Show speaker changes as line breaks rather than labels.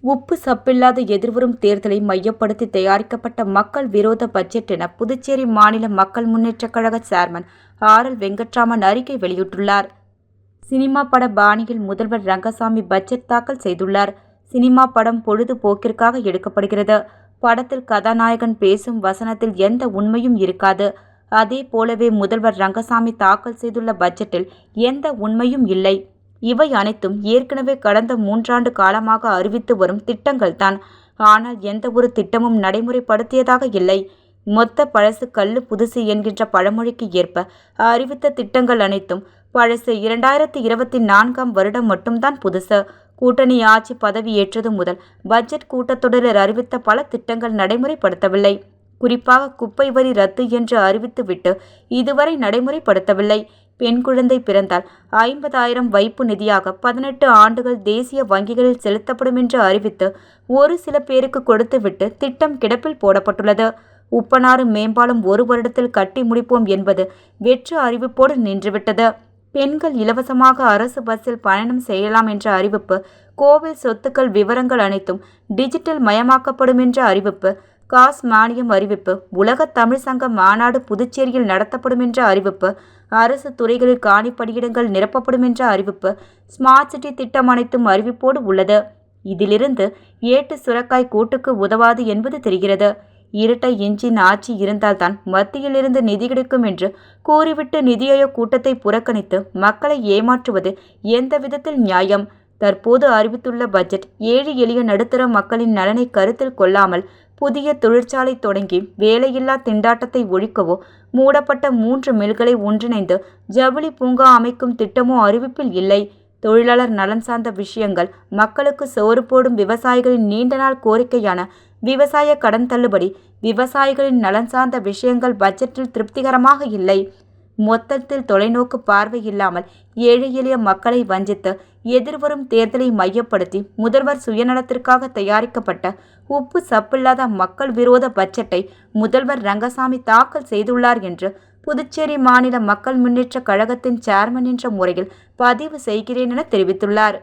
உப்பு சப்பில்லாத எதிர்வரும் தேர்தலை மையப்படுத்தி தயாரிக்கப்பட்ட மக்கள் விரோத பட்ஜெட் என புதுச்சேரி மாநில மக்கள் முன்னேற்றக் கழக சேர்மன் RL வெங்கட்ராமன் அறிக்கை வெளியிட்டுள்ளார். சினிமா பட பாணியில் முதல்வர் ரங்கசாமி பட்ஜெட் தாக்கல் செய்துள்ளார். சினிமா படம் பொழுதுபோக்கிற்காக எடுக்கப்படுகிறது. படத்தில் கதாநாயகன் பேசும் வசனத்தில் எந்த உண்மையும் இருக்காது. அதே போலவே முதல்வர் ரங்கசாமி தாக்கல் செய்துள்ள பட்ஜெட்டில் எந்த உண்மையும் இல்லை. இவை அனைத்தும் ஏற்கனவே கடந்த 3 ஆண்டு காலமாக அறிவித்து வரும் திட்டங்கள்தான். ஆனால் எந்த ஒரு திட்டமும் நடைமுறைப்படுத்தியதாக இல்லை. மொத்த பழசு கல்லு புதுசு என்கின்ற பழமொழிக்கு ஏற்ப அறிவித்த திட்டங்கள் அனைத்தும் பழசு. 2024ஆம் வருடம் மட்டும்தான் புதுசு. கூட்டணி ஆட்சி பதவி ஏற்றது முதல் பட்ஜெட் கூட்டத்தொடரில் அறிவித்த பல திட்டங்கள் நடைமுறைப்படுத்தவில்லை. குறிப்பாக குப்பை வரி ரத்து என்று அறிவித்துவிட்டு இதுவரை நடைமுறைப்படுத்தவில்லை. பெண் குழந்தை பிறந்தால் 50,000 வைப்பு நிதியாக 18 ஆண்டுகள் தேசிய வங்கிகளில் செலுத்தப்படும் என்று அறிவித்து ஒரு சில பேருக்கு கொடுத்துவிட்டு திட்டம் கிடப்பில் போடப்பட்டுள்ளது. உப்பனாறு மேம்பாலம் 1 வருடத்தில் கட்டி முடிப்போம் என்பது வெற்று அறிவிப்போடு நின்றுவிட்டது. பெண்கள் இலவசமாக அரசு பஸ்ஸில் பயணம் செய்யலாம் என்ற அறிவிப்பு, கோவில் சொத்துக்கள் விவரங்கள் அனைத்தும் டிஜிட்டல் மயமாக்கப்படும் என்ற அறிவிப்பு, காஸ் மானியம் அறிவிப்பு, உலக தமிழ் சங்க மாநாடு புதுச்சேரியில் நடத்தப்படும் என்ற அறிவிப்பு, அரசு துறைகளில் காலி பணியிடங்கள் நிரப்பப்படும் என்ற அறிவிப்பு, ஸ்மார்ட் சிட்டி திட்டம் அனைத்தும் அறிவிப்போடு உள்ளது. இதிலிருந்து ஏட்டு சுரக்காய் கூட்டுக்கு உதவாது என்பது தெரிகிறது. இரட்டை எஞ்சின் ஆட்சி இருந்தால்தான் மத்தியில் இருந்து நிதி கிடைக்கும் என்று கூறிவிட்டு நிதி ஆயோக் கூட்டத்தை புறக்கணித்து மக்களை ஏமாற்றுவது எந்த விதத்தில் நியாயம்? தற்போது அறிவித்துள்ள பட்ஜெட் ஏழை எளிய நடுத்தர மக்களின் நலனை கருத்தில் கொள்ளாமல் புதிய தொழிற்சாலை தொடங்கி வேலையில்லா திண்டாட்டத்தை ஒழிக்கவோ, மூடப்பட்ட 3 மில்களை ஒன்றிணைந்து ஜவுளி பூங்கா அமைக்கும் திட்டமோ அறிவிப்பில் இல்லை. தொழிலாளர் நலன் சார்ந்த விஷயங்கள், மக்களுக்கு சோறு போடும் விவசாயிகளின் நீண்ட நாள் கோரிக்கையான விவசாய கடன் தள்ளுபடி, விவசாயிகளின் நலன் சார்ந்த விஷயங்கள் பட்ஜெட்டில் திருப்திகரமாக இல்லை. மொத்தத்தில் தொலைநோக்கு பார்வை இல்லாமல் ஏழை எளிய மக்களை வஞ்சித்து எதிர்வரும் தேர்தலை மையப்படுத்தி முதல்வர் சுயநலத்திற்காக தயாரிக்கப்பட்ட உப்பு சப்பில்லாத மக்கள் விரோத பட்ஜெட்டை முதல்வர் ரங்கசாமி தாக்கல் செய்துள்ளார் என்று புதுச்சேரி மாநில மக்கள் முன்னேற்ற கழகத்தின் சேர்மன் என்ற முறையில் பதிவு செய்கிறேன் என தெரிவித்துள்ளார்.